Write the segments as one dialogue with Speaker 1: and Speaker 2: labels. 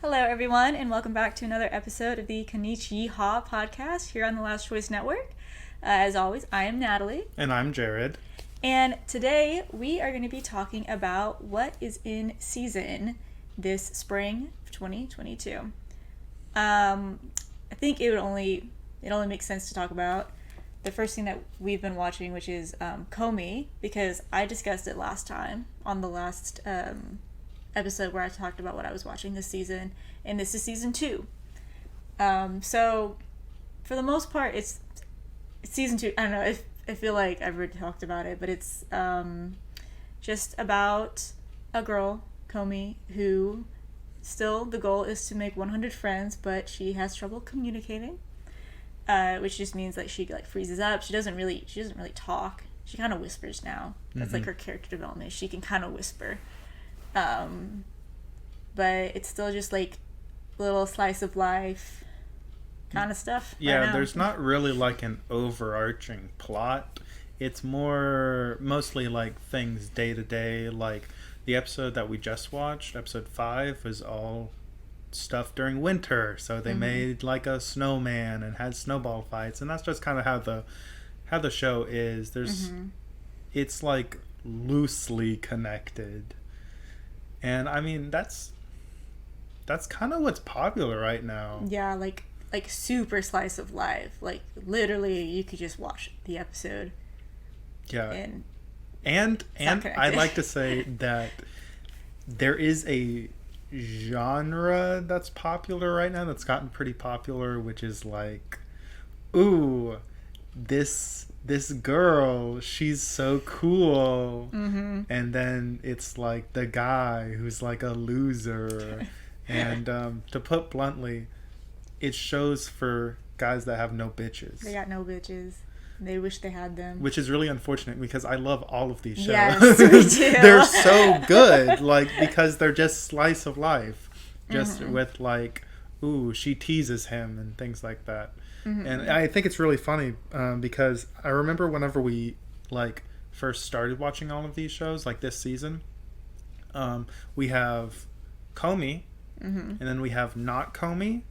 Speaker 1: Hello, everyone, and welcome back to another episode of the Konich-Yeehaw podcast here on the Last Choice Network. As always, I am Natalie.
Speaker 2: And I'm Jared.
Speaker 1: And today we are going to be talking about what is in season this spring of 2022. I think it only makes sense to talk about the first thing that we've been watching, which is Komi, because I discussed it last time on the last episode where I talked about what I was watching this season, and this is season 2. So for the most part, it's season 2. I don't know, I feel like I've already talked about it, but it's just about a girl, Komi, who still the goal is to make 100 friends, but she has trouble communicating, which just means like she freezes up. She doesn't really talk. She kind of whispers now. That's like her character development. She can kind of whisper. But it's still just like little slice of life kind of stuff.
Speaker 2: Yeah, there's not really like an overarching plot. It's mostly like things day to day. Like the episode that we just watched, episode 5, was all stuff during winter. So they made like a snowman and had snowball fights, and that's just kind of how the show is. It's like loosely connected. And I mean, that's kind of what's popular right now.
Speaker 1: Yeah, like super slice of life. Like literally, you could just watch the episode.
Speaker 2: Yeah, and I'd like to say that there is a genre that's popular right now, that's gotten pretty popular, which is like, ooh, this girl, she's so cool. And then it's like the guy who's like a loser. And to put bluntly, it shows for guys that have no bitches.
Speaker 1: They got no bitches. They wish they had them.
Speaker 2: Which is really unfortunate because I love all of these shows.
Speaker 1: Yes, me too.
Speaker 2: They're so good, like, because they're just slice of life. Just with like, ooh, she teases him and things like that. And I think it's really funny because I remember whenever we like first started watching all of these shows, like this season, we have Komi, and then we have not Komi,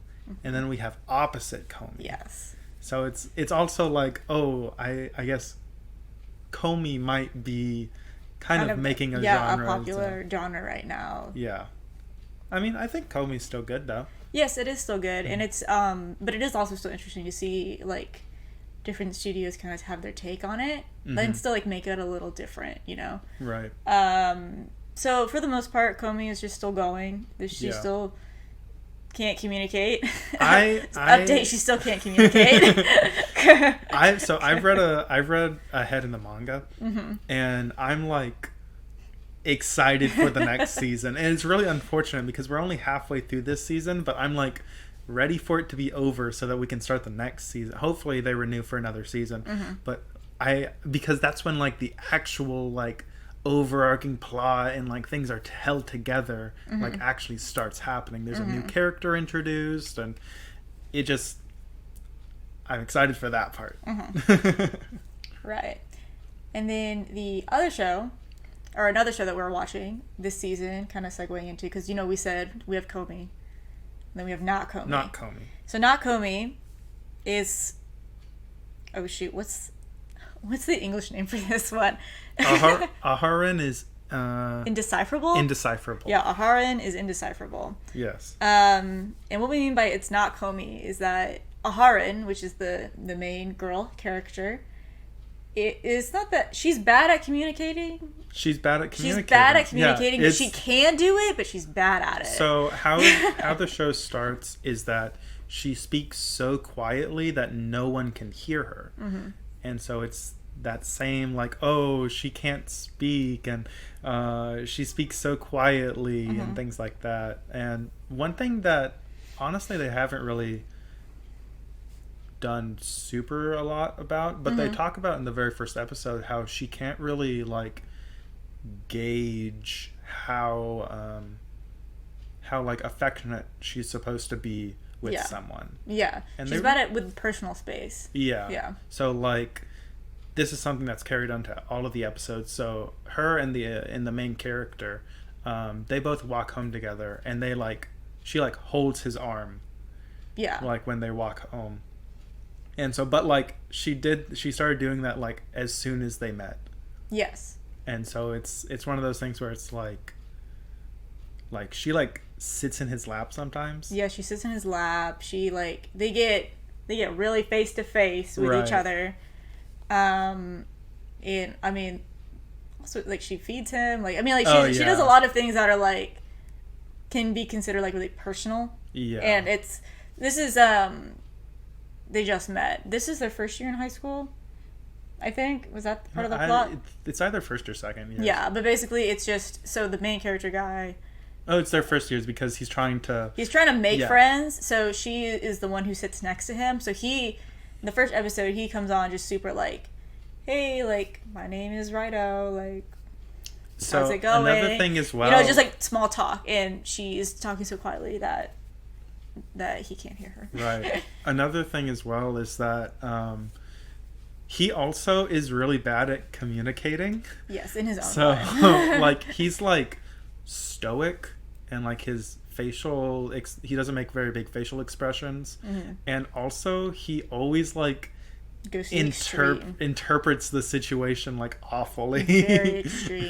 Speaker 2: and then we have opposite Komi.
Speaker 1: Yes.
Speaker 2: So it's also like, oh, I guess Komi might be kind of making a genre.
Speaker 1: A popular genre right now.
Speaker 2: Yeah. I mean, I think Komi's still good though.
Speaker 1: Yes, it is still good, and it's but it is also still interesting to see like different studios kind of have their take on it, and still like make it a little different, you know.
Speaker 2: Right.
Speaker 1: So for the most part, Komi is just still going. She still can't communicate. Update: she still can't communicate.
Speaker 2: I've read ahead in the manga, and I'm like excited for the next season, and it's really unfortunate because we're only halfway through this season, but I'm like ready for it to be over so that we can start the next season. Hopefully they renew for another season, but because that's when like the actual like overarching plot and like things are held together, like actually starts happening. There's a new character introduced, and I'm excited for that part.
Speaker 1: Right. And then the other show, or another show that we're watching this season, kind of segueing into, because, you know, we said we have Komi, and then we have not Komi.
Speaker 2: Not Komi. So
Speaker 1: not Komi is, oh shoot, what's the English name for this one?
Speaker 2: Aharon is
Speaker 1: indecipherable?
Speaker 2: Indecipherable.
Speaker 1: Yeah, Aharon is indecipherable.
Speaker 2: Yes.
Speaker 1: And what we mean by it's not Komi is that Aharon, which is the main girl character, it's not that she's bad at communicating.
Speaker 2: She's bad at communicating.
Speaker 1: Yeah, she can do it, but she's bad at it.
Speaker 2: So how the show starts is that she speaks so quietly that no one can hear her. And so it's that same like, oh, she can't speak, and she speaks so quietly, and things like that. And one thing that honestly they haven't really done super a lot about, but they talk about in the very first episode how she can't really like gauge how like affectionate she's supposed to be with someone.
Speaker 1: Yeah. And she's bad at with personal space.
Speaker 2: Yeah.
Speaker 1: Yeah.
Speaker 2: So like this is something that's carried on to all of the episodes. So her and the main character, they both walk home together, and they like she like holds his arm,
Speaker 1: Yeah.
Speaker 2: like when they walk home. And so, but like she started doing that like as soon as they met.
Speaker 1: Yes.
Speaker 2: And so it's one of those things where it's like she like sits in his lap sometimes.
Speaker 1: Yeah, she sits in his lap. She like they get really face to face with each other. And I mean, also like she feeds him. Like I mean, like she does a lot of things that are like can be considered like really personal.
Speaker 2: Yeah.
Speaker 1: And this is they just met. This is their first year in high school, I think. Was that part of the plot?
Speaker 2: It's either first or second. Yes.
Speaker 1: Yeah, but basically it's just so the main character guy.
Speaker 2: Oh, it's their first years because he's trying to
Speaker 1: make friends. So she is the one who sits next to him. So in the first episode, he comes on just super like, hey, like my name is Rido, like.
Speaker 2: So
Speaker 1: how's it going?
Speaker 2: Another thing as well,
Speaker 1: just like small talk, and she is talking so quietly that he can't hear her.
Speaker 2: Right. Another thing as well is that he also is really bad at communicating.
Speaker 1: Yes, in his own
Speaker 2: way.
Speaker 1: So,
Speaker 2: like, he's like stoic, and like his facial, he doesn't make very big facial expressions, and also he always like
Speaker 1: goes to
Speaker 2: interprets the situation like awfully.
Speaker 1: Very extreme.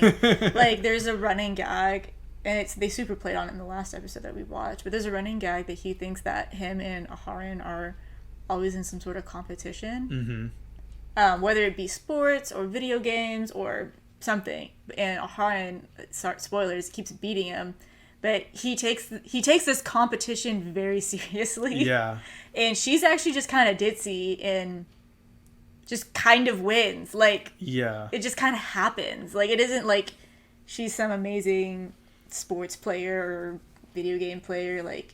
Speaker 1: Like there's a running gag, and they super played on it in the last episode that we watched, but there's a running gag that he thinks that him and Aharon are always in some sort of competition, whether it be sports or video games or something, and Aharon, spoilers, keeps beating him, but he takes this competition very seriously.
Speaker 2: Yeah.
Speaker 1: And she's actually just kind of ditzy and just kind of wins. Like,
Speaker 2: yeah,
Speaker 1: it just kind of happens. Like, it isn't like she's some amazing sports player or video game player. Like,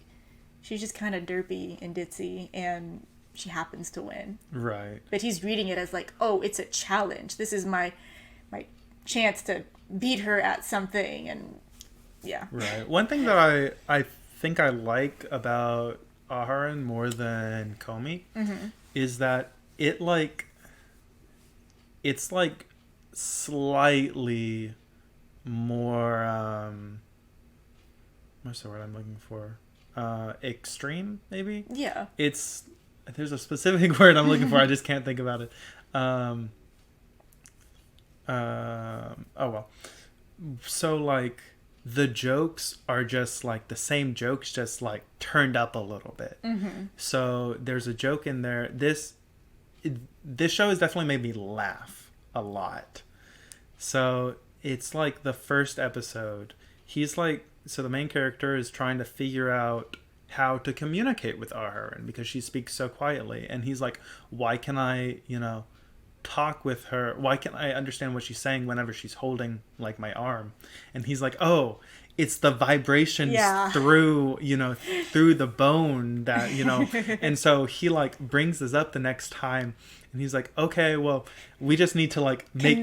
Speaker 1: she's just kind of derpy and ditzy, and she happens to win.
Speaker 2: Right.
Speaker 1: But he's reading it as like, oh, it's a challenge. This is my chance to beat her at something, and yeah.
Speaker 2: Right. One thing that I think I like about Aharon more than Komi is that it's like slightly more what's the word I'm looking for? Extreme, maybe?
Speaker 1: Yeah.
Speaker 2: There's a specific word I'm looking for, I just can't think about it. Oh well. So like the jokes are just like the same jokes, just like turned up a little bit. So there's a joke in there. This show has definitely made me laugh a lot. So it's like the first episode. He's like, so the main character is trying to figure out how to communicate with Aharon because she speaks so quietly. And he's like, why can I, talk with her? Why can't I understand what she's saying whenever she's holding like my arm? And he's like, oh, it's the vibrations through the bone that, and so he like brings this up the next time, and he's like, okay, well, we just need to like make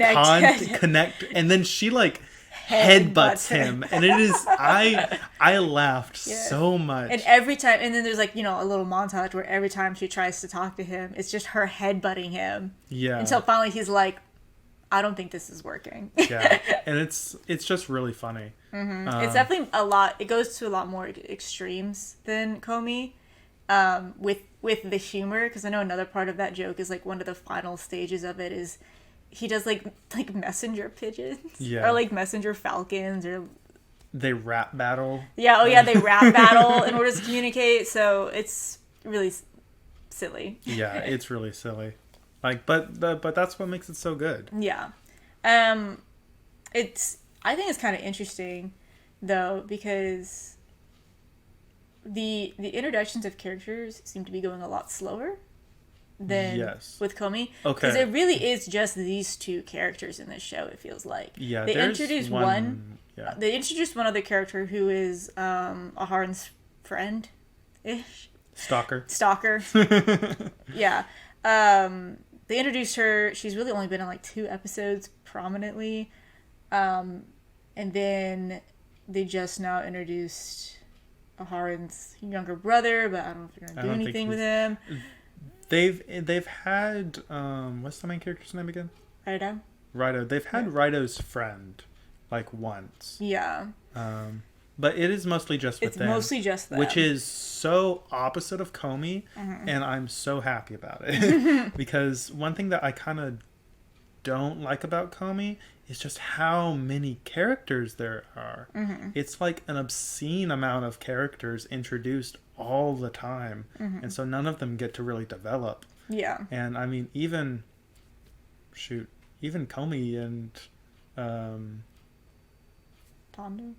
Speaker 2: connect, and then she like headbutts him, and it is I laughed so much.
Speaker 1: And every time, and then there's like a little montage where every time she tries to talk to him, it's just her headbutting him.
Speaker 2: Yeah.
Speaker 1: Until finally he's like, I don't think this is working.
Speaker 2: Yeah, and it's just really funny.
Speaker 1: It's definitely a lot. It goes to a lot more extremes than Komi, with the humor. Because I know another part of that joke is like one of the final stages of it is he does like messenger pigeons, or like messenger falcons, or
Speaker 2: they rap battle.
Speaker 1: Yeah. Oh yeah, they rap battle in order to communicate. So it's really silly.
Speaker 2: Yeah, it's really silly. Like, but that's what makes it so good.
Speaker 1: Yeah. I think it's kind of interesting, though, because the introductions of characters seem to be going a lot slower than with Komi.
Speaker 2: Okay.
Speaker 1: Because it really is just these two characters in this show, it feels like.
Speaker 2: Yeah,
Speaker 1: they introduced one. Yeah. They introduced one other character who is Aharon's friend-ish.
Speaker 2: Stalker.
Speaker 1: Yeah. They introduced her. She's really only been in like 2 episodes prominently. And then they just now introduced Aharon's younger brother, but I don't know if they're going to do anything with him.
Speaker 2: They've had, what's the main character's name again?
Speaker 1: Rido.
Speaker 2: They've had Rido's friend, like, once.
Speaker 1: Yeah.
Speaker 2: But it is mostly just with
Speaker 1: It's
Speaker 2: them.
Speaker 1: mostly just them.
Speaker 2: Which is so opposite of Komi, and I'm so happy about it. Because one thing that I kind of don't like about Komi is just how many characters there are. It's like an obscene amount of characters introduced all the time. And so none of them get to really develop.
Speaker 1: Yeah.
Speaker 2: And I mean, even Komi and
Speaker 1: Tondo?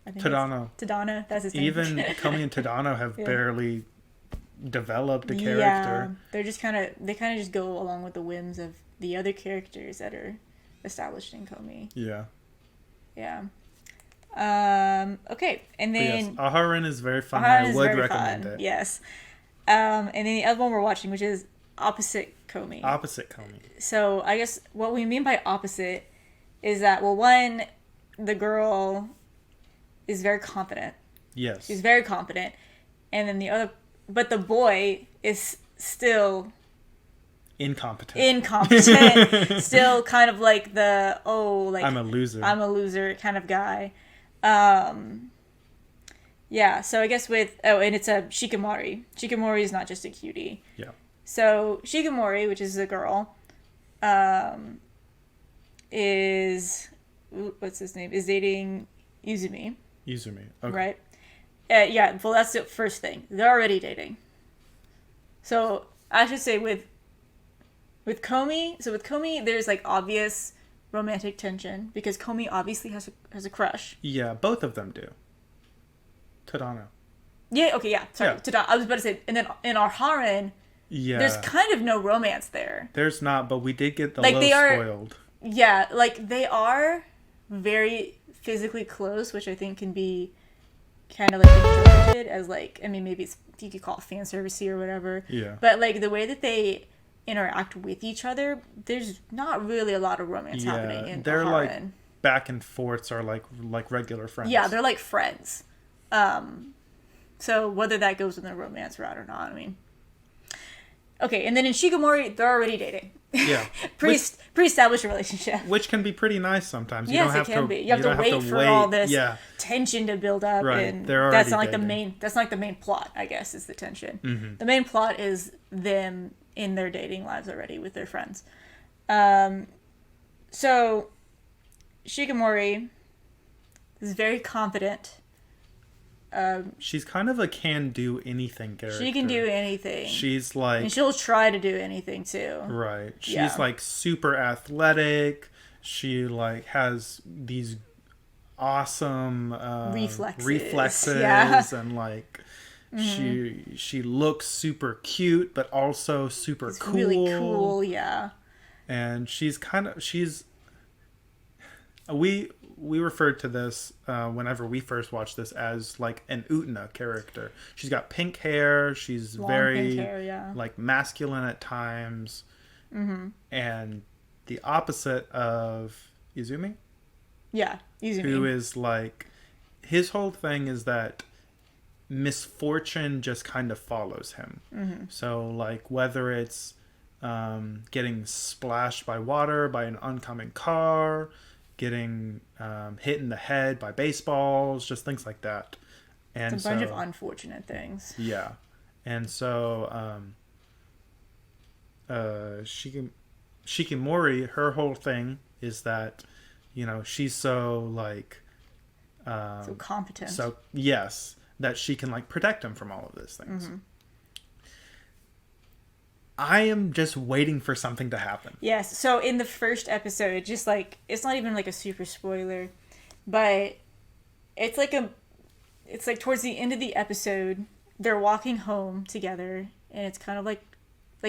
Speaker 1: I think
Speaker 2: Tadano.
Speaker 1: Tadano, that's his name.
Speaker 2: Even Komi and Tadano have barely developed a character.
Speaker 1: Yeah, they kind of just go along with the whims of the other characters that are established in Komi.
Speaker 2: Yeah.
Speaker 1: Yeah. Okay, and then
Speaker 2: yes, Aharon is very fun. I would recommend it.
Speaker 1: Yes. And then the other one we're watching, which is Opposite Komi.
Speaker 2: Opposite Komi.
Speaker 1: So I guess what we mean by opposite is that, well, one, the girl is very confident.
Speaker 2: Yes.
Speaker 1: She's very confident. And then but the boy is still
Speaker 2: incompetent.
Speaker 1: Still kind of like I'm
Speaker 2: a loser
Speaker 1: kind of guy. Yeah, so I guess and it's a Shikamori. Shikamori is not just a cutie.
Speaker 2: Yeah.
Speaker 1: So Shikamori, which is a girl, is dating Izumi.
Speaker 2: Okay.
Speaker 1: Right? Yeah, well, that's the first thing. They're already dating. So I should say with Komi, there's like obvious romantic tension because Komi obviously has a crush.
Speaker 2: Yeah, both of them do. Tadano.
Speaker 1: Yeah, okay, yeah. Sorry.
Speaker 2: Yeah.
Speaker 1: Tadano. I was about to say, and then in Arharen, there's kind of no romance there.
Speaker 2: There's not, but we did get the spoiled.
Speaker 1: Yeah, like they are very physically close, which I think can be kind of like interpreted as like, I mean, maybe you could call it fan servicey or whatever.
Speaker 2: Yeah.
Speaker 1: But like the way that they interact with each other, there's not really a lot of romance happening in
Speaker 2: they're
Speaker 1: Arharen.
Speaker 2: like back and forths are like regular friends.
Speaker 1: Yeah, they're like friends. So whether that goes in the romance route or not, I mean. Okay, and then in Shikamori, they're already dating.
Speaker 2: Yeah.
Speaker 1: Pre-established relationship.
Speaker 2: Which can be pretty nice sometimes.
Speaker 1: Yes, it can be. You have to wait for all this tension to build up.
Speaker 2: Right.
Speaker 1: And
Speaker 2: that's
Speaker 1: not like the main plot, I guess, is the tension.
Speaker 2: Mm-hmm.
Speaker 1: The main plot is them in their dating lives already with their friends. So Shikamori is very confident.
Speaker 2: She's kind of a can-do-anything character.
Speaker 1: She can do anything.
Speaker 2: She's like...
Speaker 1: And she'll try to do anything, too.
Speaker 2: Right. She's, like, super athletic. She, like, has these awesome... reflexes.
Speaker 1: Yeah.
Speaker 2: And, like, she looks super cute, but also super cool.
Speaker 1: Really cool, yeah.
Speaker 2: And she's kind of... We referred to this whenever we first watched this as like an Utena character. She's got pink hair. She's very
Speaker 1: pink hair,
Speaker 2: like masculine at times. And the opposite of Izumi.
Speaker 1: Yeah, Izumi.
Speaker 2: Who is like, his whole thing is that misfortune just kind of follows him. So like whether it's getting splashed by water by an oncoming car, getting hit in the head by baseballs, just things like that. And
Speaker 1: it's a bunch of unfortunate things.
Speaker 2: Yeah. And so Shikimori, her whole thing is that, you know, she's so like
Speaker 1: so competent.
Speaker 2: So yes, that she can like protect him from all of those things. I am just waiting for something to happen.
Speaker 1: Yes. So in the first episode, just like, it's not even like a super spoiler, but it's like towards the end of the episode, they're walking home together, and it's kind of like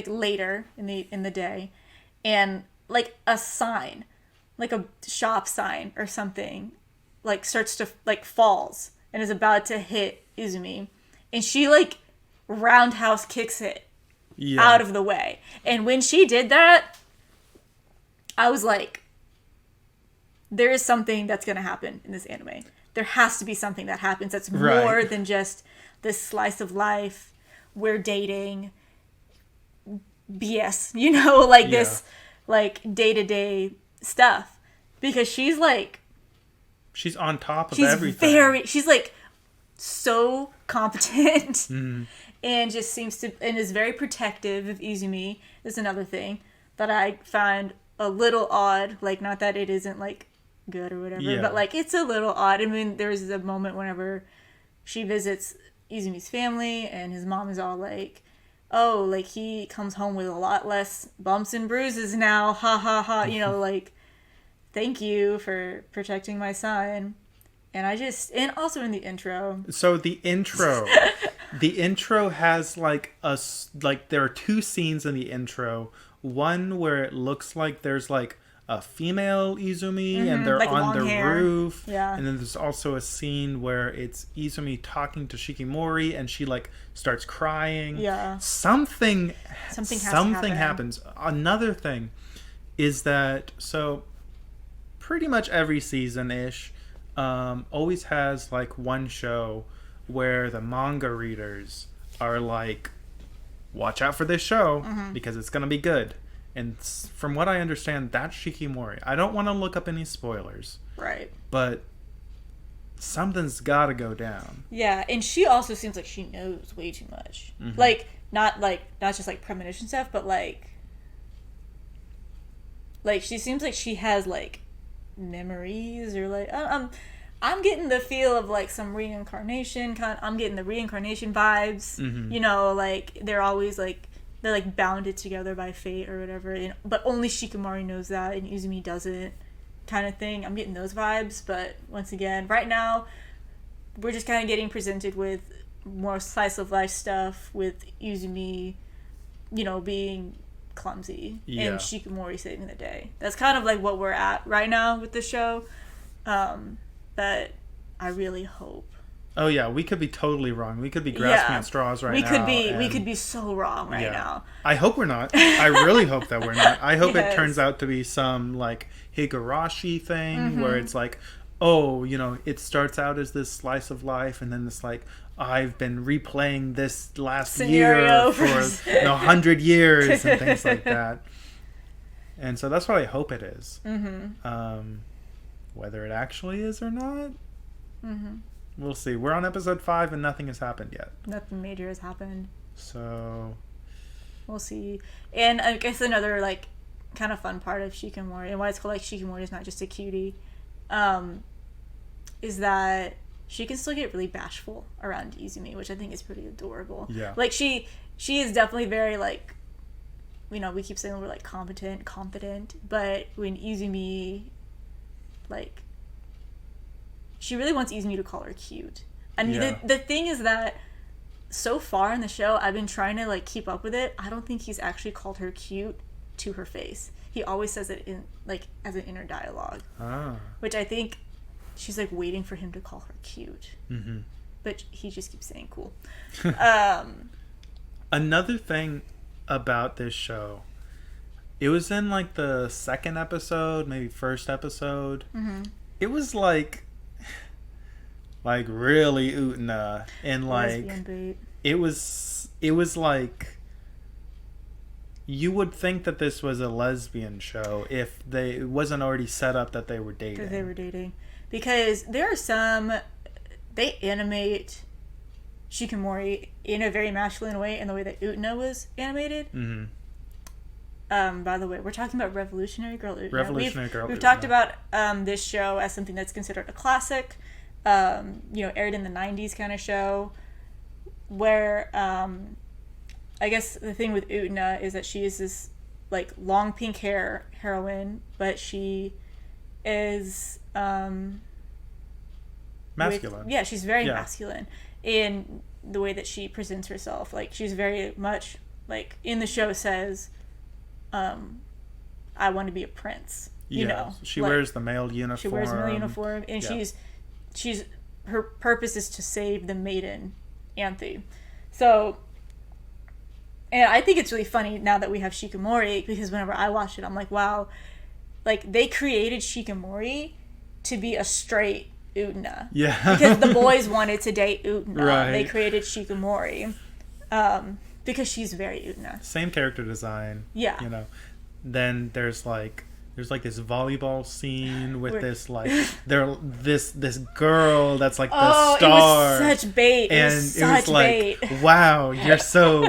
Speaker 1: later in the day, and like a sign, like a shop sign or something, like starts to like falls and is about to hit Izumi, and she like roundhouse kicks it. Yeah. Out of the way. And when she did that, I was like, there is something that's going to happen in this anime. There has to be something that happens that's more than just this slice of life, we're dating, BS, you know, like this like day-to-day stuff. Because she's like
Speaker 2: She's on top of
Speaker 1: she's
Speaker 2: everything.
Speaker 1: she's like so competent
Speaker 2: Mm.
Speaker 1: and just seems to, and is very protective of Izumi. Is another thing that I find a little odd. Like, not that it isn't like good or whatever,
Speaker 2: Yeah.
Speaker 1: but like it's a little odd. I mean, there's a moment whenever she visits Izumi's family and his mom is all like, oh, like he comes home with a lot less bumps and bruises now, ha ha ha, you know, like, thank you for protecting my son. And and also in the intro.
Speaker 2: So the intro has like there are two scenes in the intro. One where it looks like there's like a female Izumi and they're
Speaker 1: like
Speaker 2: on the
Speaker 1: long hair.
Speaker 2: roof.
Speaker 1: Yeah.
Speaker 2: And then there's also a scene where it's Izumi talking to Shikimori and she like starts crying.
Speaker 1: Yeah.
Speaker 2: Something
Speaker 1: happen.
Speaker 2: happens. Another thing is that, so pretty much every season-ish always has like one show where the manga readers are like, watch out for this show because it's going to be good. And from what I understand, that's Shikimori. I don't want to look up any spoilers.
Speaker 1: Right.
Speaker 2: But something's got to go down.
Speaker 1: Yeah, and she also seems like she knows way too much. Like, not just like premonition stuff, but like she seems like she has like memories or like I'm getting the feel of like some reincarnation I'm getting the reincarnation vibes. You know, like they're always like they're like bounded together by fate or whatever, but only Shikimori knows that and Izumi doesn't, kind of thing. I'm getting those vibes, but once again, right now we're just kind of getting presented with more slice of life stuff with Izumi, you know, being clumsy and Shikimori saving the day. That's kind of like what we're at right now with the show. But I really hope.
Speaker 2: Oh yeah, we could be totally wrong. We could be grasping at straws right now.
Speaker 1: We could be so wrong right now.
Speaker 2: I hope we're not. I really hope that we're not. I hope
Speaker 1: Yes.
Speaker 2: it turns out to be some like Higurashi thing where it's like, oh, you know, it starts out as this slice of life and then it's like, I've been replaying this last
Speaker 1: Scenario
Speaker 2: year for 100 years and things like that. And so that's what I hope it is. Whether it actually is or not, we'll see. We're on episode 5 and nothing has happened yet.
Speaker 1: Nothing major has happened.
Speaker 2: So
Speaker 1: We'll see. And I guess another like kind of fun part of Shikimori and why it's called like Shikimori is not just a cutie, is that she can still get really bashful around Izumi, which I think is pretty adorable.
Speaker 2: Yeah.
Speaker 1: Like she is definitely very like, you know, we keep saying we're like competent, confident, but when Izumi, like, she really wants Izumi to call her cute. And the thing is that so far in the show, I've been trying to like keep up with it. I don't think he's actually called her cute to her face. He always says it in like as an inner dialogue, which I think she's like waiting for him to call her cute. But he just keeps saying cool.
Speaker 2: Another thing about this show, it was in like the second episode, maybe first episode. It was like really Utena and like it was like you would think that this was a lesbian show if it wasn't already set up that they were dating.
Speaker 1: Because there are some, they animate Shikimori in a very masculine way in the way that Utena was animated. By the way, we're talking about Revolutionary Girl Utena. We've talked about this show as something that's considered a classic, you know, aired in the 90s kind of show, where I guess the thing with Utena is that she is this like long pink hair heroine, but she is
Speaker 2: masculine.
Speaker 1: She's very masculine in the way that she presents herself. Like she's very much like in the show says, I want to be a prince. You know,
Speaker 2: she
Speaker 1: like,
Speaker 2: wears the male uniform.
Speaker 1: She wears the male uniform, and she's her purpose is to save the maiden, Anthe. So, and I think it's really funny now that we have Shikimori, because whenever I watch it, I'm like, wow, like they created Shikimori to be a straight Utena.
Speaker 2: Yeah.
Speaker 1: Because the boys wanted to date Utena.
Speaker 2: Right.
Speaker 1: They created Shikimori. Because she's very Utena.
Speaker 2: Same character design.
Speaker 1: Yeah.
Speaker 2: You know. Then there's like there's like this volleyball scene with
Speaker 1: Where-
Speaker 2: this like this girl that's like the
Speaker 1: Oh,
Speaker 2: star.
Speaker 1: it was such bait.
Speaker 2: And
Speaker 1: It was
Speaker 2: it was
Speaker 1: such
Speaker 2: like,
Speaker 1: bait.
Speaker 2: wow, you're so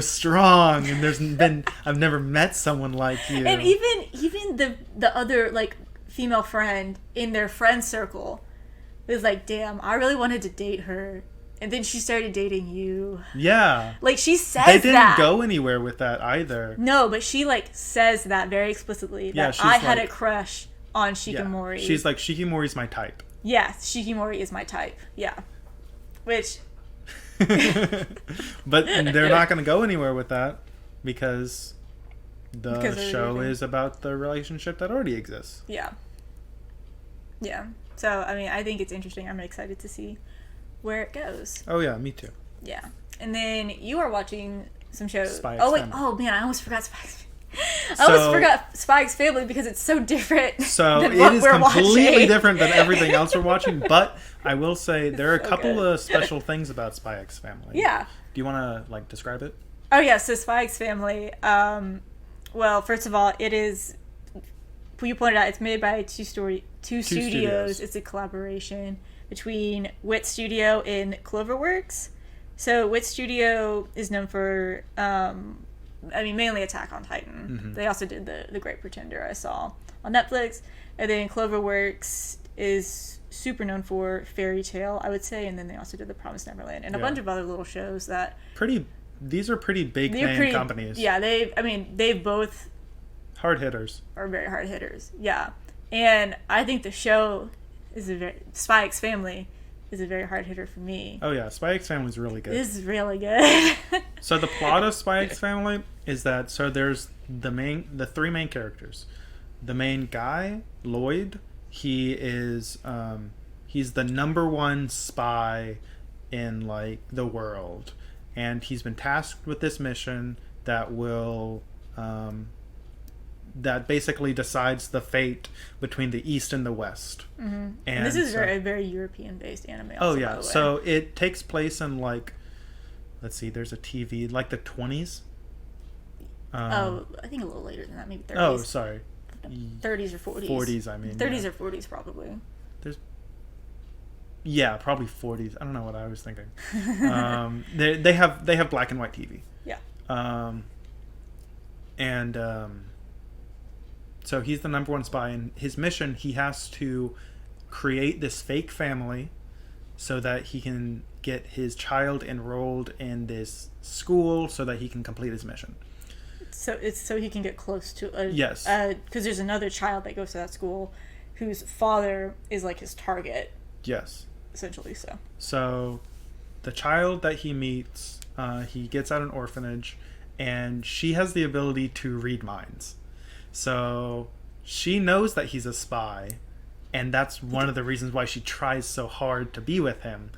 Speaker 2: strong, and I've never met someone like you.
Speaker 1: And even the other like female friend in their friend circle was like, damn, I really wanted to date her, and then she started dating you.
Speaker 2: Yeah,
Speaker 1: Like, she says
Speaker 2: they didn't
Speaker 1: that.
Speaker 2: go anywhere with that either.
Speaker 1: No, but she like says that very explicitly,
Speaker 2: Yeah,
Speaker 1: that
Speaker 2: she's
Speaker 1: I had a
Speaker 2: like-
Speaker 1: crush on
Speaker 2: Yeah.
Speaker 1: Shikimori.
Speaker 2: She's like, Shikimori's my type.
Speaker 1: Yes, Shikimori is my type. Yeah. Which,
Speaker 2: But they're not going to go anywhere with that because the
Speaker 1: Because they're
Speaker 2: show
Speaker 1: leaving.
Speaker 2: is about the relationship that already exists.
Speaker 1: yeah. Yeah. So, I mean, I think it's interesting. I'm excited to see where it goes.
Speaker 2: Oh yeah, me too.
Speaker 1: Yeah. And then you are watching some shows.
Speaker 2: Spy X
Speaker 1: Oh, wait.
Speaker 2: Family.
Speaker 1: Oh, man, I almost forgot Spy X I
Speaker 2: So-
Speaker 1: almost forgot Spy X Family because it's so different
Speaker 2: So
Speaker 1: than
Speaker 2: it
Speaker 1: what
Speaker 2: is
Speaker 1: we're
Speaker 2: completely
Speaker 1: watching.
Speaker 2: different than everything else we're watching, but I will say there are a
Speaker 1: so
Speaker 2: couple
Speaker 1: good.
Speaker 2: of special things about Spy X Family.
Speaker 1: Yeah.
Speaker 2: Do you want to like describe it?
Speaker 1: Oh, yeah. So Spy X Family, well, first of all, it is, you pointed out, it's made by two studios.
Speaker 2: studios.
Speaker 1: It's a collaboration between Wit Studio and Cloverworks. So Wit Studio is known for, mainly Attack on Titan.
Speaker 2: Mm-hmm.
Speaker 1: They also did the Great Pretender I saw on Netflix. And then Cloverworks is super known for Fairy Tale, I would say. And then they also did The Promised Neverland and a
Speaker 2: Yeah.
Speaker 1: bunch of other little shows that
Speaker 2: These are pretty big
Speaker 1: they're
Speaker 2: name companies.
Speaker 1: Yeah, they both
Speaker 2: Hard hitters.
Speaker 1: are very hard hitters. Yeah. And I think the show is Spy X Family is a very hard hitter for me.
Speaker 2: Oh yeah, Spy X Family is really good.
Speaker 1: This is really good.
Speaker 2: So the plot of Spy X Family is that there's the three main characters. The main guy, Lloyd, he is he's the number one spy in like the world, and he's been tasked with this mission that will that basically decides the fate between the East and the West.
Speaker 1: Mm-hmm. And this is
Speaker 2: so-
Speaker 1: very very European based anime. Also,
Speaker 2: Oh
Speaker 1: by
Speaker 2: yeah,
Speaker 1: the way.
Speaker 2: so it takes place in like, let's see, there's a TV like the 20s.
Speaker 1: I think a little later than that, maybe 30s.
Speaker 2: Oh, sorry.
Speaker 1: 30s or 40s.
Speaker 2: 40s, I mean.
Speaker 1: 30s
Speaker 2: yeah.
Speaker 1: or 40s probably.
Speaker 2: Yeah, probably 40s. I don't know what I was thinking. They have black and white TV.
Speaker 1: Yeah.
Speaker 2: So he's the number one spy, and his mission, he has to create this fake family so that he can get his child enrolled in this school so that he can complete his mission.
Speaker 1: So it's so he can get close to a
Speaker 2: Yes.
Speaker 1: because there's another child that goes to that school whose father is like his target
Speaker 2: Yes.
Speaker 1: essentially.
Speaker 2: So the child that he meets, he gets out of an orphanage, and she has the ability to read minds. So she knows that he's a spy, and that's one of the reasons why she tries so hard to be with him.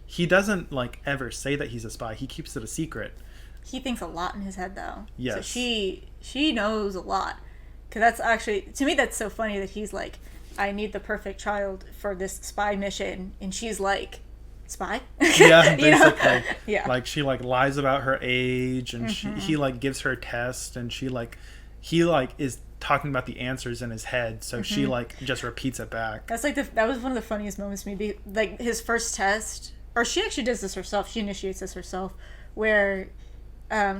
Speaker 2: He doesn't like ever say that he's a spy. He keeps it a secret.
Speaker 1: He thinks a lot in his head though.
Speaker 2: Yes.
Speaker 1: So she knows a lot. Cause that's actually, to me, that's so funny that he's like, I need the perfect child for this spy mission, and she's like, spy?
Speaker 2: Yeah,
Speaker 1: You know?
Speaker 2: basically.
Speaker 1: Yeah.
Speaker 2: Like she like lies about her age, and he like gives her a test, and he is talking about the answers in his head, so she like just repeats it back.
Speaker 1: That's like that was one of the funniest moments to me. Like his first test, or she actually does this herself. She initiates this herself, where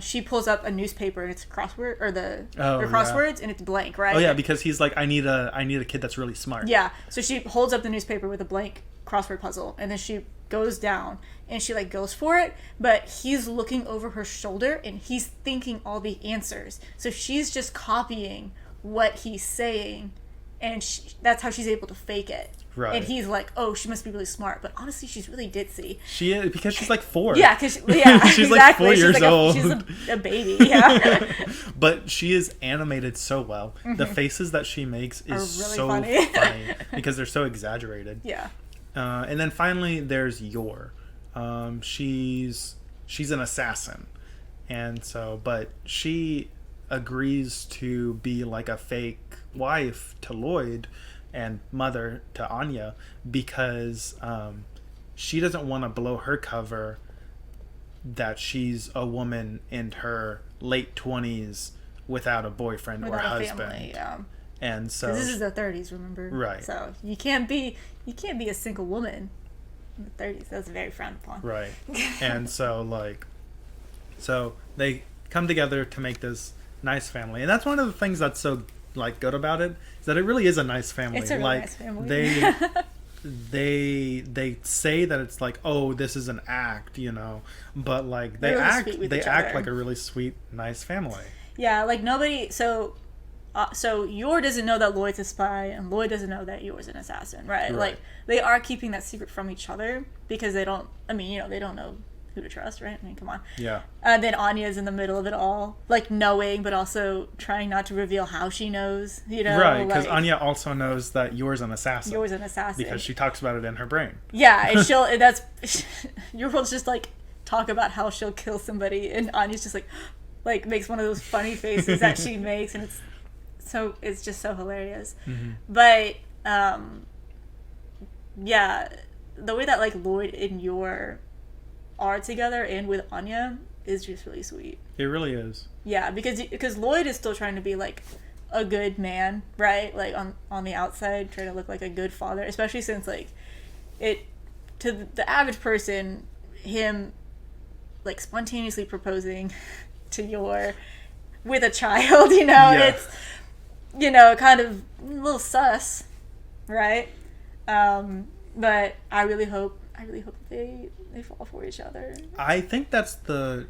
Speaker 1: she pulls up a newspaper and it's a crossword or
Speaker 2: Oh,
Speaker 1: crosswords and it's blank, right?
Speaker 2: Oh yeah, because he's like, I need a kid that's really smart.
Speaker 1: Yeah. So she holds up the newspaper with a blank crossword puzzle, and then she goes down and she like goes for it, but he's looking over her shoulder and he's thinking all the answers. So she's just copying what he's saying, and that's how she's able to fake it.
Speaker 2: Right.
Speaker 1: And he's like, oh, she must be really smart, but honestly, she's really ditzy.
Speaker 2: She is, because she's like 4.
Speaker 1: Yeah, because
Speaker 2: She's like
Speaker 1: exactly.
Speaker 2: 4 years old.
Speaker 1: She's a baby. Yeah.
Speaker 2: But she is animated so well. The faces that she makes is
Speaker 1: really
Speaker 2: so
Speaker 1: funny.
Speaker 2: funny because they're so exaggerated.
Speaker 1: Yeah.
Speaker 2: And then finally, there's Yor. She's an assassin, and so but she agrees to be like a fake wife to Lloyd and mother to Anya because she doesn't want to blow her cover that she's a woman in her late 20s without a boyfriend or
Speaker 1: Without a
Speaker 2: husband.
Speaker 1: family, yeah.
Speaker 2: And so
Speaker 1: Because this is the 30s, remember?
Speaker 2: Right.
Speaker 1: So you can't be a single woman in the 30s. That's very frowned upon.
Speaker 2: Right. And so so they come together to make this nice family, and that's one of the things that's so like good about it, is that it really is a nice family.
Speaker 1: It's a really
Speaker 2: like
Speaker 1: nice family.
Speaker 2: they say that it's like, oh, this is an act, but like they
Speaker 1: They're really
Speaker 2: act
Speaker 1: sweet with
Speaker 2: they
Speaker 1: each
Speaker 2: act
Speaker 1: other.
Speaker 2: like a really sweet, nice family.
Speaker 1: Yeah, like nobody. So Yor doesn't know that Lloyd's a spy, and Lloyd doesn't know that Yor's an assassin, right?
Speaker 2: Right.
Speaker 1: Like they are keeping that secret from each other because they don't. I mean, they don't know who to trust, right? I mean, come on.
Speaker 2: Yeah.
Speaker 1: And then Anya's in the middle of it all, like knowing, but also trying not to reveal how she knows.
Speaker 2: Right, because
Speaker 1: like,
Speaker 2: Anya also knows that Yor's an assassin.
Speaker 1: Yor's an assassin
Speaker 2: because she talks about it in her brain.
Speaker 1: Yeah, and that's Yor will just like talk about how she'll kill somebody, and Anya's just like makes one of those funny faces that she makes, and it's just so hilarious.
Speaker 2: Mm-hmm.
Speaker 1: But yeah, the way that like Lloyd and Yor are together and with Anya is just really sweet.
Speaker 2: It really is.
Speaker 1: Yeah, because Lloyd is still trying to be like a good man, right? Like on the outside, trying to look like a good father, especially since like it to the average person, him like spontaneously proposing to Yor with a child,
Speaker 2: Yeah.
Speaker 1: it's kind of a little sus, right? But I really hope they fall for each other.
Speaker 2: I think that's the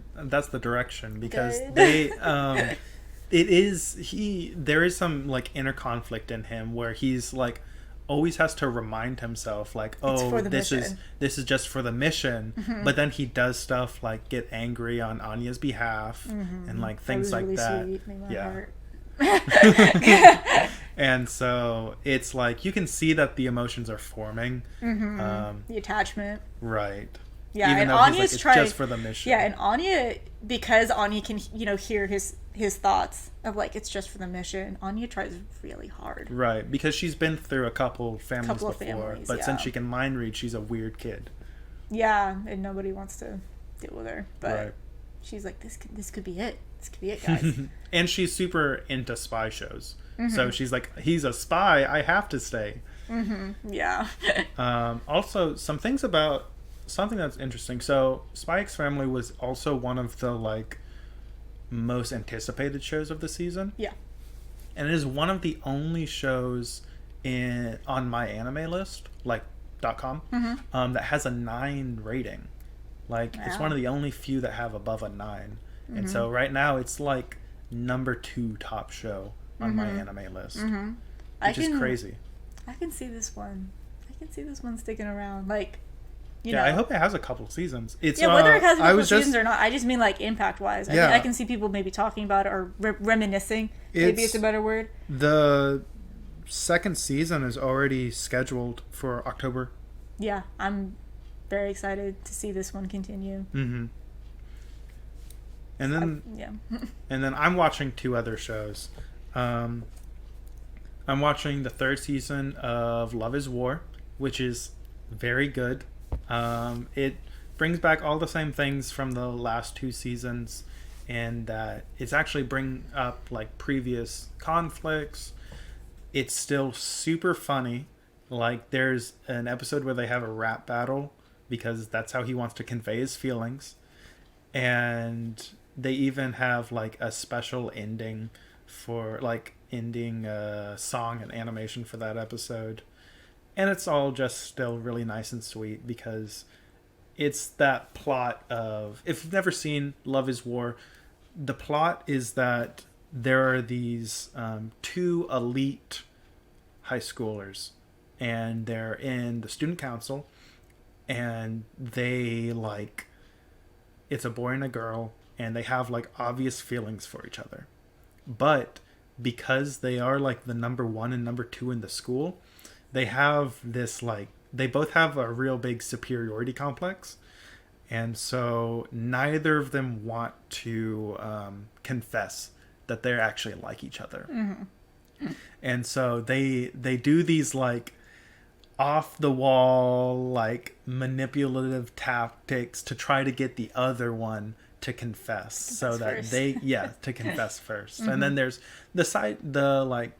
Speaker 2: direction, because
Speaker 1: Good.
Speaker 2: they there is some like inner conflict in him where he's like always has to remind himself like, oh,
Speaker 1: for the
Speaker 2: this
Speaker 1: mission.
Speaker 2: is just for the mission.
Speaker 1: Mm-hmm.
Speaker 2: But then he does stuff like get angry on Anya's behalf and like things
Speaker 1: That
Speaker 2: like
Speaker 1: was really
Speaker 2: that.
Speaker 1: sweet. Made my
Speaker 2: Yeah.
Speaker 1: heart.
Speaker 2: And so it's like you can see that the emotions are forming.
Speaker 1: The attachment.
Speaker 2: Right.
Speaker 1: Yeah,
Speaker 2: Even
Speaker 1: and
Speaker 2: though he's
Speaker 1: Anya's
Speaker 2: like, it's
Speaker 1: trying
Speaker 2: just for the mission.
Speaker 1: Yeah, and Anya, because Anya can hear his thoughts of like it's just for the mission. Anya tries really hard.
Speaker 2: Right, because she's been through a couple families
Speaker 1: Couple of
Speaker 2: before,
Speaker 1: families,
Speaker 2: but
Speaker 1: yeah.
Speaker 2: since she can mind read, she's a weird kid.
Speaker 1: Yeah, and nobody wants to deal with her, but
Speaker 2: Right.
Speaker 1: she's like this could be it. This could be it, guys.
Speaker 2: And she's super into spy shows.
Speaker 1: Mm-hmm.
Speaker 2: So she's like, he's a spy, I have to stay.
Speaker 1: Yeah.
Speaker 2: Also, something that's interesting. So Spy X Family was also one of the like most anticipated shows of the season.
Speaker 1: Yeah.
Speaker 2: And it is one of the only shows on my anime list, like .com, that has a 9 rating. Like it's
Speaker 1: Wow.
Speaker 2: one of the only few that have above a 9. And so right now it's like number 2 top show on my anime list, which is crazy.
Speaker 1: I can see this one. I can see this one sticking around. Like,
Speaker 2: I hope it has a couple seasons. It's
Speaker 1: whether it has a
Speaker 2: I
Speaker 1: couple
Speaker 2: was
Speaker 1: seasons
Speaker 2: just
Speaker 1: or not, I just mean like impact wise.
Speaker 2: Yeah.
Speaker 1: I can see people maybe talking about it or reminiscing. Maybe it's a better word.
Speaker 2: The second season is already scheduled for October.
Speaker 1: Yeah, I'm very excited to see this one continue.
Speaker 2: Mm-hmm. And then
Speaker 1: Yeah.
Speaker 2: And then I'm watching 2 other shows. I'm watching the 3rd season of Love is War, which is very good. It brings back all the same things from the last 2 seasons, and it's actually bring up like previous conflicts. It's still super funny. Like there's an episode where they have a rap battle because that's how he wants to convey his feelings. And they even have like a special ending for like ending song and animation for that episode. And it's all just still really nice and sweet because it's that plot of, if you've never seen Love is War, the plot is that there are these 2 elite high schoolers, and they're in the student council, and they like, it's a boy and a girl, and they have like obvious feelings for each other. But because they are like the number 1 and number 2 in the school, they have this like, they both have a real big superiority complex. And so neither of them want to confess that they're actually like each other. And so they do these like off the wall, like manipulative tactics to try to get the other one to confess so that
Speaker 1: first.
Speaker 2: to confess first. And then there's the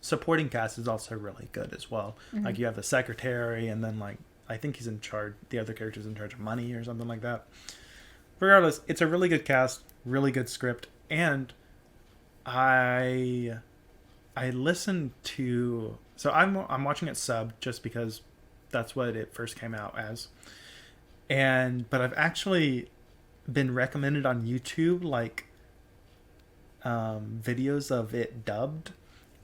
Speaker 2: supporting cast is also really good as well. Like you have the secretary, and then like I think he's in charge, the other character's in charge of money or something like that. Regardless, it's a really good cast, really good script, and I listened to, so I'm watching it subbed just because that's what it first came out as. But I've actually been recommended on YouTube like videos of it dubbed,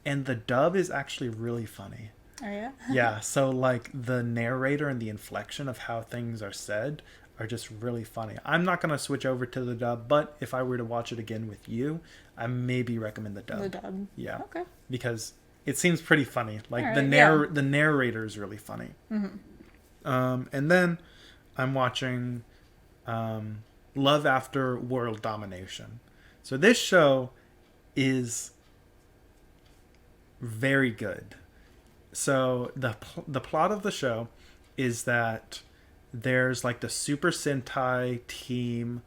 Speaker 2: and the dub is actually really funny.
Speaker 1: Oh yeah?
Speaker 2: Yeah, so like the narrator and the inflection of how things are said are just really funny. I'm not going to switch over to the dub, but if I were to watch it again with you, I maybe recommend the dub.
Speaker 1: The dub.
Speaker 2: Yeah.
Speaker 1: Okay.
Speaker 2: Because it seems pretty funny. Like
Speaker 1: All
Speaker 2: the
Speaker 1: right,
Speaker 2: the narrator is really funny. And then I'm watching Love After World Domination. So this show is very good. So the plot of the show is that there's like the Super Sentai team.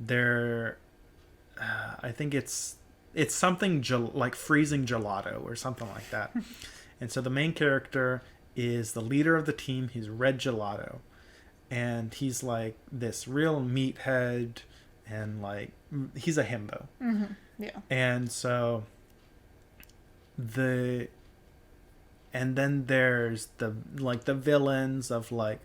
Speaker 2: I think it's something like freezing gelato or something like that. And so the main character is the leader of the team. He's Red Gelato, and he's like this real meathead, and like he's a himbo.
Speaker 1: Yeah.
Speaker 2: And so and then there's the villains of like,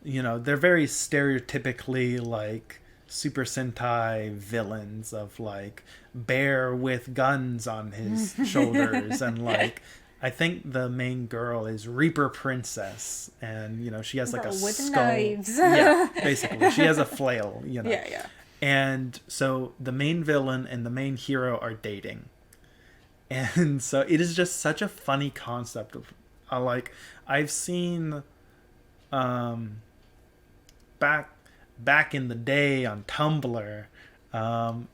Speaker 2: you know, they're very stereotypically like Super Sentai villains of like bear with guns on his shoulders, and like I think the main girl is Reaper Princess, and you know she has like a
Speaker 1: with
Speaker 2: skull.
Speaker 1: knives.
Speaker 2: Yeah, basically she has a flail, you know.
Speaker 1: Yeah.
Speaker 2: And so the main villain and the main hero are dating. And so it is just such a funny concept of like I've seen back in the day on Tumblr,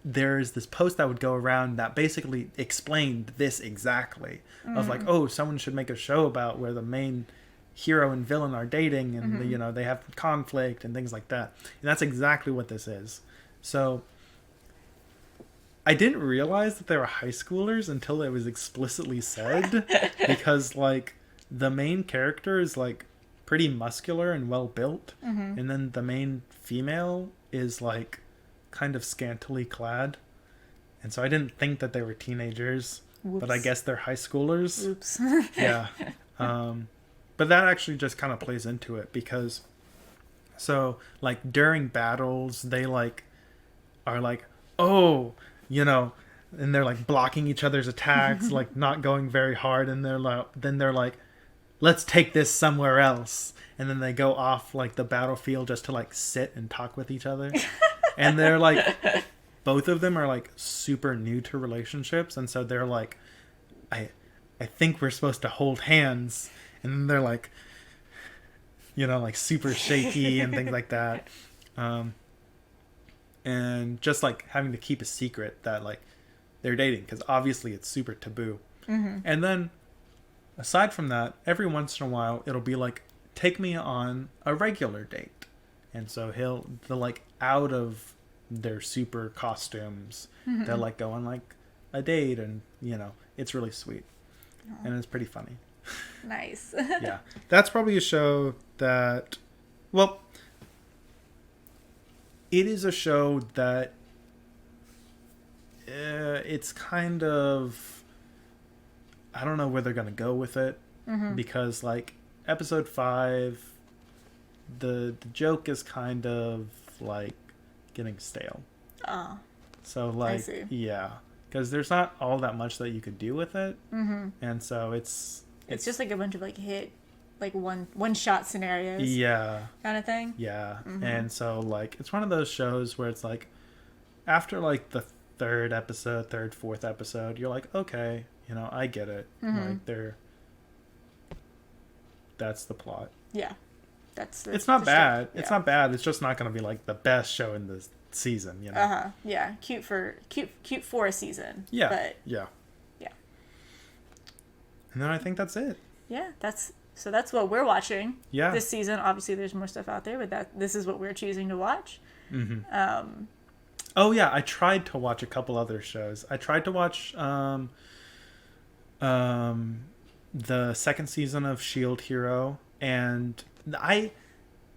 Speaker 2: there's this post that would go around that basically explained this exactly of like, oh, someone should make a show about where the main hero and villain are dating, and you know they have conflict and things like that. And that's exactly what this is. So I didn't realize that they were high schoolers until it was explicitly said, because like the main character is like pretty muscular and well built, and then the main female is like kind of scantily clad, and so I didn't think that they were teenagers.
Speaker 1: Whoops.
Speaker 2: But I guess they're high schoolers.
Speaker 1: Oops.
Speaker 2: Yeah. But that actually just kind of plays into it, because so like during battles they like are like, oh, you know, and they're like blocking each other's attacks, like not going very hard, and they're like, let's take this somewhere else, and then they go off like the battlefield just to like sit and talk with each other. And they're like, both of them are like super new to relationships, and so they're like, I think we're supposed to hold hands, and then they're like, you know, like super shaky and things like that. And just like having to keep a secret that like they're dating, because obviously it's super taboo. And then aside from that, every once in a while it'll be like, take me on a regular date, and so they'll like out of their super costumes, they'll like go on like a date, and you know it's really sweet. And it's pretty funny.
Speaker 1: Nice.
Speaker 2: Yeah, that's probably a show that, well, it is a show that it's kind of, I don't know where they're gonna go with it, because like episode 5, the joke is kind of like getting stale.
Speaker 1: Oh.
Speaker 2: So like,
Speaker 1: I see.
Speaker 2: yeah, because there's not all that much that you could do with it, and so it's
Speaker 1: just like a bunch of like like one shot scenarios.
Speaker 2: Yeah.
Speaker 1: Kind of thing.
Speaker 2: Yeah. And so like it's one of those shows where it's like after like the fourth episode, you're like, okay, you know, I get it. Like that's the plot.
Speaker 1: Yeah.
Speaker 2: It's not bad.
Speaker 1: Yeah.
Speaker 2: It's not bad. It's just not going to be like the best show in the season, you know.
Speaker 1: Yeah. Cute for a season.
Speaker 2: Yeah.
Speaker 1: But
Speaker 2: yeah.
Speaker 1: Yeah.
Speaker 2: And then I think that's it.
Speaker 1: Yeah, that's what we're watching.
Speaker 2: Yeah.
Speaker 1: This season. Obviously there's more stuff out there, but this is what we're choosing to watch.
Speaker 2: Oh yeah, I tried to watch a couple other shows. I tried to watch the second season of Shield Hero, and I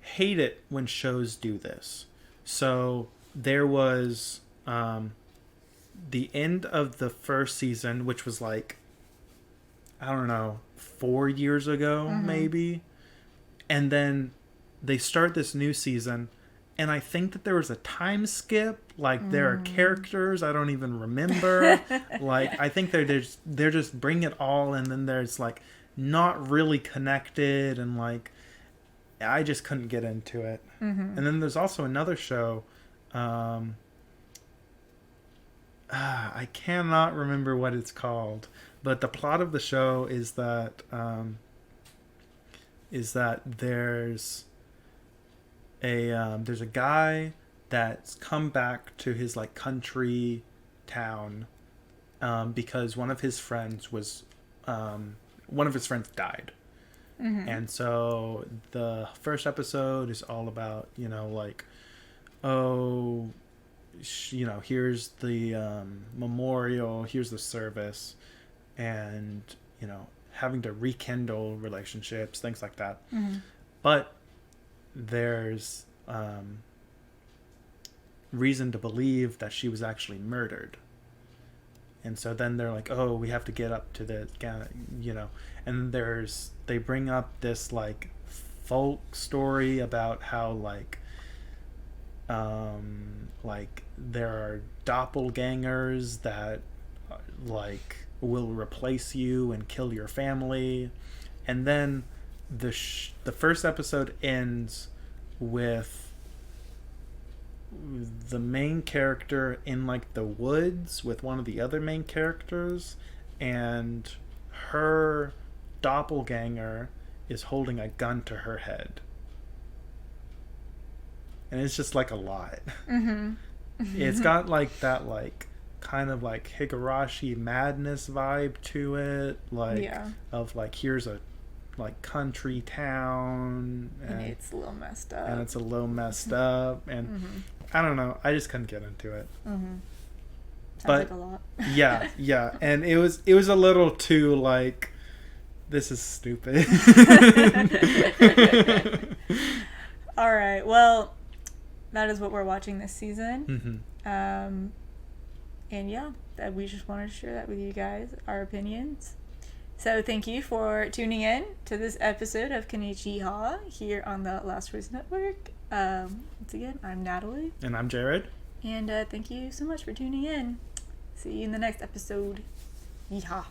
Speaker 2: hate it when shows do this. So there was the end of the first season, which was like, I don't know, 4 years ago, maybe. And then they start this new season, and I think that there was a time skip. Like, there are characters I don't even remember. Like, I think they're just bring it all, and then there's, like, not really connected, and, like, I just couldn't get into it. And then there's also another show. I cannot remember what it's called, but the plot of the show is that there's a guy that's come back to his like country town because one of his friends died. And so the first episode is all about, like, here's the memorial, here's the service, and having to rekindle relationships, things like that. But there's reason to believe that she was actually murdered, and so then they're like, oh, we have to get up to the and they bring up this like folk story about how like there are doppelgangers that like will replace you and kill your family. And then the first episode ends with the main character in like the woods with one of the other main characters, and her doppelganger is holding a gun to her head. And it's just like a lot. It's got like that like kind of like Higurashi Madness vibe to it, like of like here's a like country town,
Speaker 1: and it's a little messed up.
Speaker 2: And I don't know. I just couldn't get into it.
Speaker 1: Sounds
Speaker 2: but
Speaker 1: like a lot.
Speaker 2: yeah, and it was a little too like, this is stupid.
Speaker 1: All right. Well, that is what we're watching this season. And yeah, that we just wanted to share that with you guys, our opinions. So thank you for tuning in to this episode of Konich-Yeehaw here on the Last Voice Network. Once again, I'm Natalie.
Speaker 2: And I'm Jared.
Speaker 1: And thank you so much for tuning in. See you in the next episode. Yeehaw.